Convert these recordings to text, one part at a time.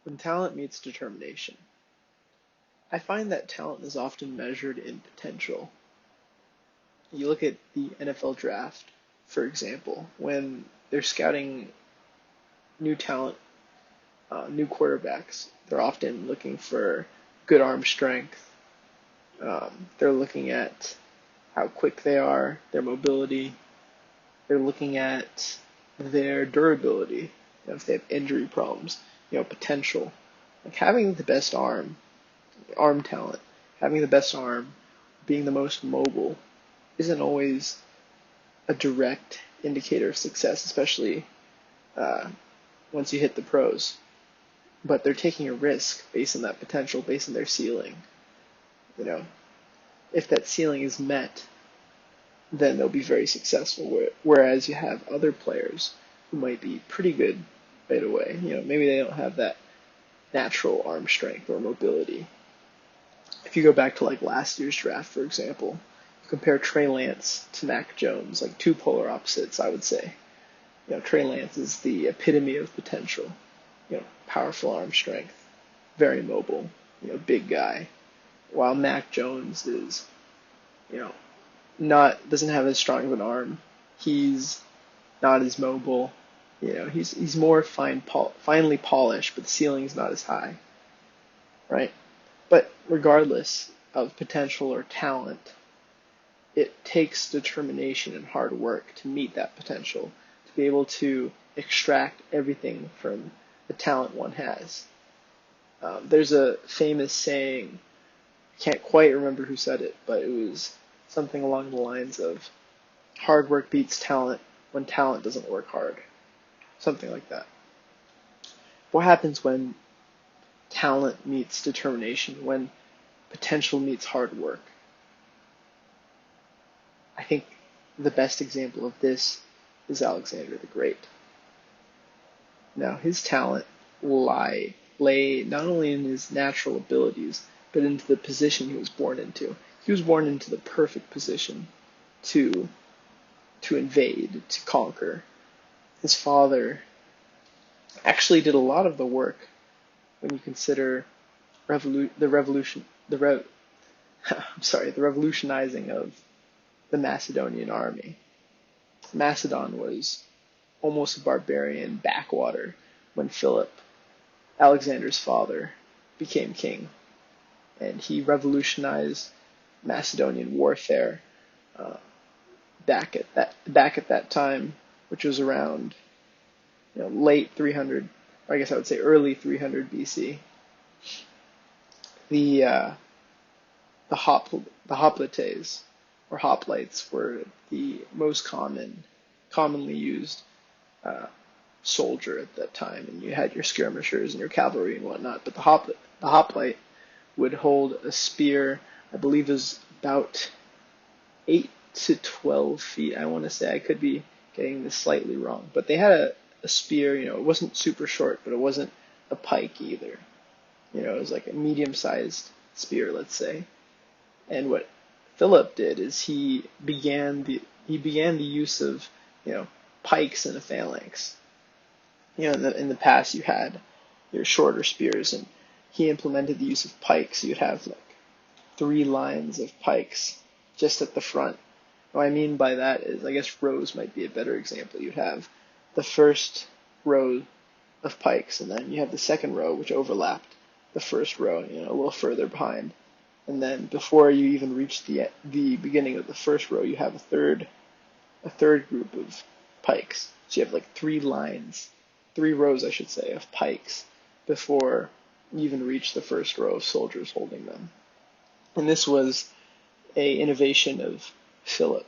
When talent meets determination, I find that talent is often measured in potential. You look at the NFL draft, for example, when they're scouting new talent, new quarterbacks, they're often looking for good arm strength. They're looking at how quick they are, their mobility. They're looking at their durability, if they have injury problems, potential. Like having the best arm talent, having the best arm, being the most mobile, isn't always a direct indicator of success, especially uh, once you hit the pros. But they're taking a risk based on that potential, based on their ceiling. You know, if that ceiling is met, then they'll be very successful. Whereas you have other players who might be pretty good right away. Maybe they don't have that natural arm strength or mobility. If you go back to like last year's draft, for example, you compare Trey Lance to Mac Jones, like two polar opposites, I would say. Trey Lance is the epitome of potential. Powerful arm strength, very mobile, big guy. While Mac Jones is, you know, not doesn't have as strong of an arm. He's not as mobile. He's more finely polished, but the ceiling's not as high, right? But regardless of potential or talent, it takes determination and hard work to meet that potential, to be able to extract everything from the talent one has. There's a famous saying, I can't quite remember who said it, but it was something along the lines of hard work beats talent when talent doesn't work hard. Something like that. What happens when talent meets determination, when potential meets hard work? I think the best example of this is Alexander the Great. Now, his talent lay not only in his natural abilities, but into the position he was born into. He was born into the perfect position to invade, to conquer. His father actually did a lot of the work when you consider the revolution, the revolutionizing of the Macedonian army. Macedon was almost a barbarian backwater when Philip, Alexander's father, became king, and he revolutionized Macedonian warfare back at that time, which was around late 300, or I guess I would say early 300 BC. The hoplites or hoplites were the most commonly used soldier at that time, and you had your skirmishers and your cavalry and whatnot. But the hoplite would hold a spear. I believe it was about 8 to 12 feet. I want to say, I could be getting this slightly wrong, but they had a spear. It wasn't super short, but it wasn't a pike either. It was like a medium-sized spear, let's say. And what Philip did is he began the use of pikes in a phalanx. In the past you had your shorter spears, and he implemented the use of pikes. You'd have like 3 lines of pikes just at the front. What I mean by that is, I guess rows might be a better example. You'd have the first row of pikes, and then you have the second row which overlapped the first row, a little further behind. And then before you even reach the beginning of the first row, you have a third group of pikes. So you have like 3 rows, I should say, of pikes before you even reach the first row of soldiers holding them. And this was a innovation of Philip.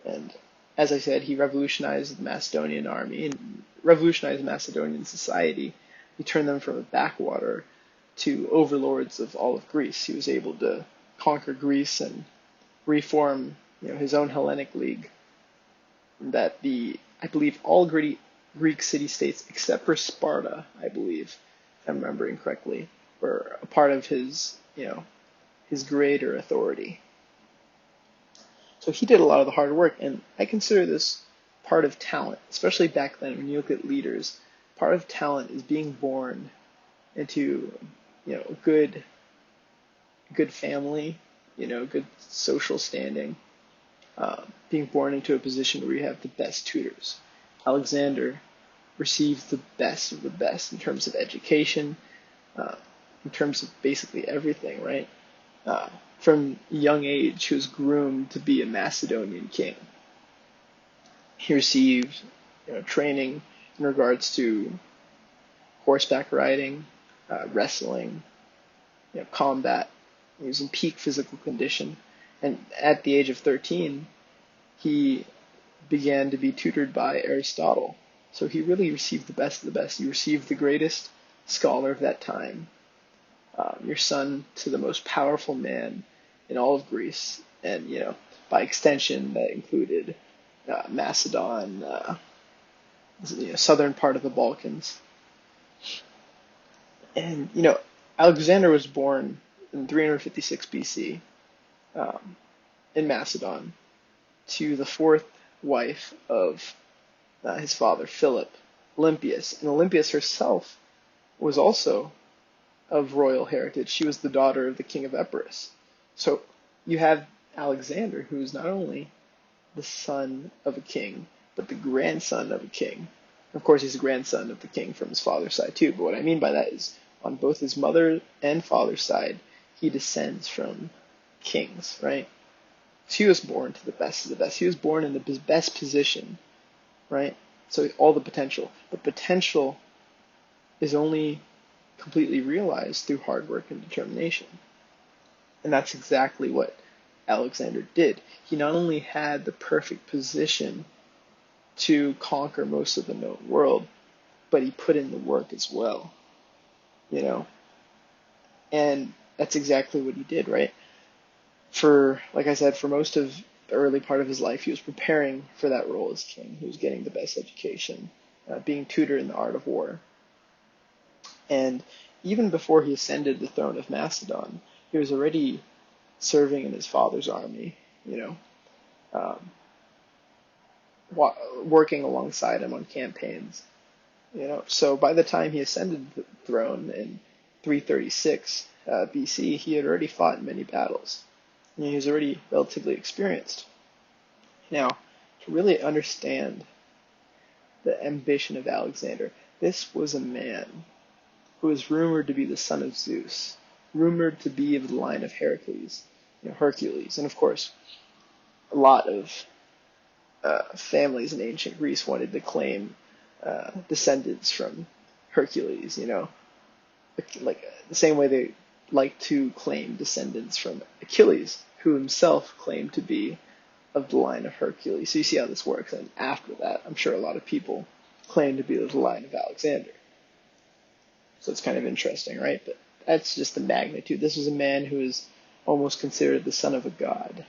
And as I said, he revolutionized the Macedonian army and revolutionized Macedonian society. He turned them from a backwater to overlords of all of Greece. He was able to conquer Greece and reform, his own Hellenic League. That I believe all Greek city-states except for Sparta, I believe, if I'm remembering correctly, were a part of his greater authority. So he did a lot of the hard work, and I consider this part of talent, especially back then when you look at leaders. part of talent is being born into, a good family, good social standing, being born into a position where you have the best tutors. Alexander received the best of the best in terms of education, uh, in terms of basically everything, right? From a young age, he was groomed to be a Macedonian king. He received, training in regards to horseback riding, wrestling, combat. He was in peak physical condition, and at the age of 13, he began to be tutored by Aristotle. So he really received the best of the best. He received the greatest scholar of that time, your son to the most powerful man in all of Greece, and by extension that included Macedon, southern part of the Balkans. And Alexander was born in 356 BC in Macedon to the fourth wife of his father, Philip, Olympias. And Olympias herself was also of royal heritage. She was the daughter of the king of Epirus. So you have Alexander, who is not only the son of a king, but the grandson of a king. Of course, he's a grandson of the king from his father's side too, but what I mean by that is on both his mother and father's side, he descends from kings, right? So he was born to the best of the best. He was born in the best position, right? So all the potential. But potential is only completely realized through hard work and determination. And that's exactly what Alexander did. He not only had the perfect position to conquer most of the known world, but he put in the work as well, And that's exactly what he did, right? Like I said, for most of the early part of his life, he was preparing for that role as king. He was getting the best education, being tutored in the art of war. And even before he ascended the throne of Macedon, he was already serving in his father's army, um, working alongside him on campaigns. So by the time he ascended the throne in 336 BC, he had already fought in many battles. He was already relatively experienced. Now, to really understand the ambition of Alexander, this was a man who was rumored to be the son of Zeus, rumored to be of the line of Hercules, and of course, a lot of families in ancient Greece wanted to claim descendants from Hercules, like the same way they like to claim descendants from Achilles, who himself claimed to be of the line of Hercules. So you see how this works. And after that, I'm sure a lot of people claim to be of the line of Alexander. So it's kind of interesting, right? But that's just the magnitude. This was a man who is almost considered the son of a god.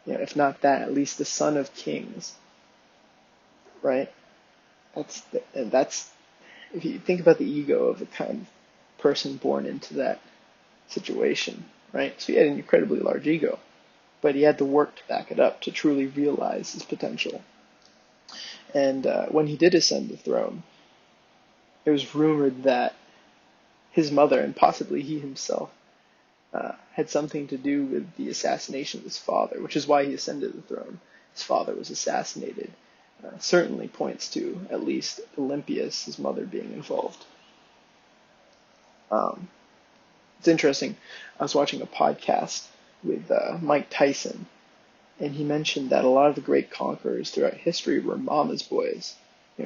If not that, at least the son of kings, right? That's if you think about the ego of the kind of person born into that situation, right? So he had an incredibly large ego, but he had the work to back it up to truly realize his potential. And when he did ascend the throne, it was rumored that his mother, and possibly he himself, had something to do with the assassination of his father, which is why he ascended the throne. His father was assassinated. Certainly points to at least Olympias, his mother, being involved. It's interesting. I was watching a podcast with Mike Tyson, and he mentioned that a lot of the great conquerors throughout history were mama's boys.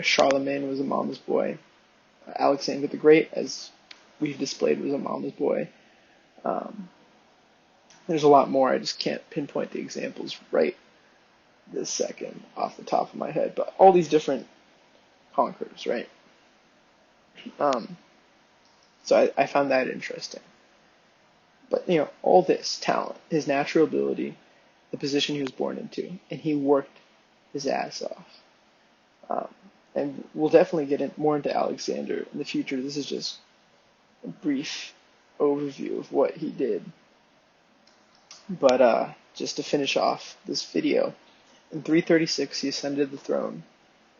Charlemagne was a mama's boy. Alexander the Great, as we've displayed, was a mama's boy. There's a lot more. I just can't pinpoint the examples right this second off the top of my head, but all these different conquerors, right? So I found that interesting. But, all this talent, his natural ability, the position he was born into, and he worked his ass off. And we'll definitely get more into Alexander in the future. This is just a brief overview of what he did. But just to finish off this video, in 336 he ascended the throne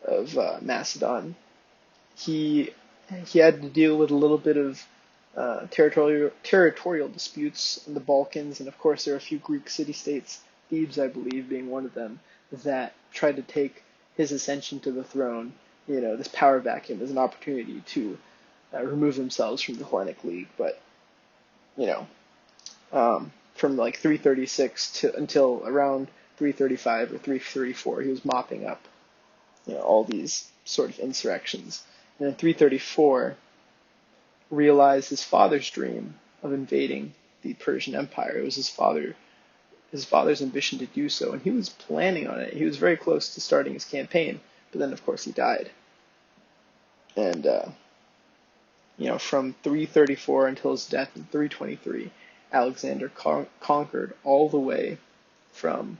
of Macedon, he he had to deal with a little bit of territorial disputes in the Balkans, and of course there are a few Greek city-states, Thebes, I believe, being one of them, that tried to take his ascension to the throne, this power vacuum as an opportunity to remove themselves from the Hellenic League. But you know, from like 336 to until around 335 or 334, he was mopping up, all these sort of insurrections. And in 334, realized his father's dream of invading the Persian Empire. It was his father's ambition to do so, and he was planning on it. He was very close to starting his campaign, but then of course he died. And from 334 until his death in 323, Alexander conquered all the way from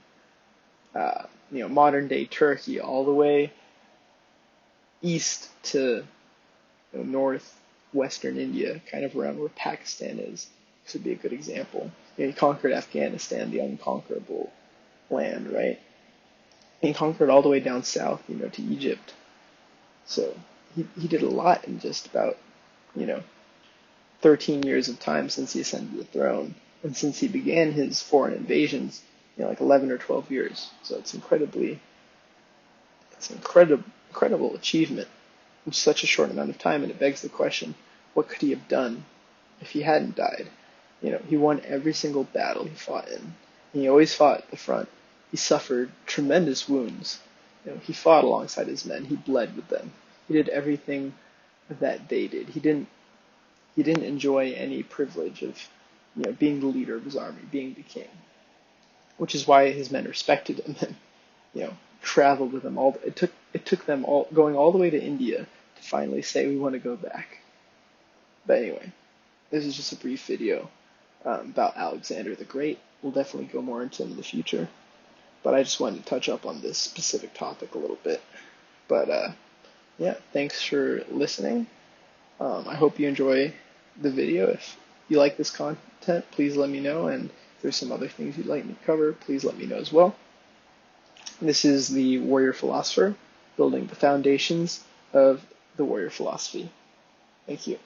modern day Turkey all the way east to northwestern India, kind of around where Pakistan is. This would be a good example. He conquered Afghanistan, the unconquerable land, right? And he conquered all the way down south, to Egypt. So he did a lot in just about, 13 years of time since he ascended the throne, and since he began his foreign invasions, like 11 or 12 years. So it's incredible achievement in such a short amount of time, and it begs the question, what could he have done if he hadn't died? He won every single battle he fought in, and he always fought at the front. He suffered tremendous wounds. He fought alongside his men. He bled with them. He did everything that they did. He didn't enjoy any privilege of, being the leader of his army, being the king, which is why his men respected him and, traveled with him all. It took them all going all the way to India to finally say, we want to go back. But anyway, this is just a brief video about Alexander the Great. We'll definitely go more into him in the future, but I just wanted to touch up on this specific topic a little bit. But yeah, thanks for listening. I hope you enjoy the video. If you like this content, please let me know, and if there's some other things you'd like me to cover, please let me know as well. This is the Warrior Philosopher, building the foundations of the warrior philosophy. Thank you.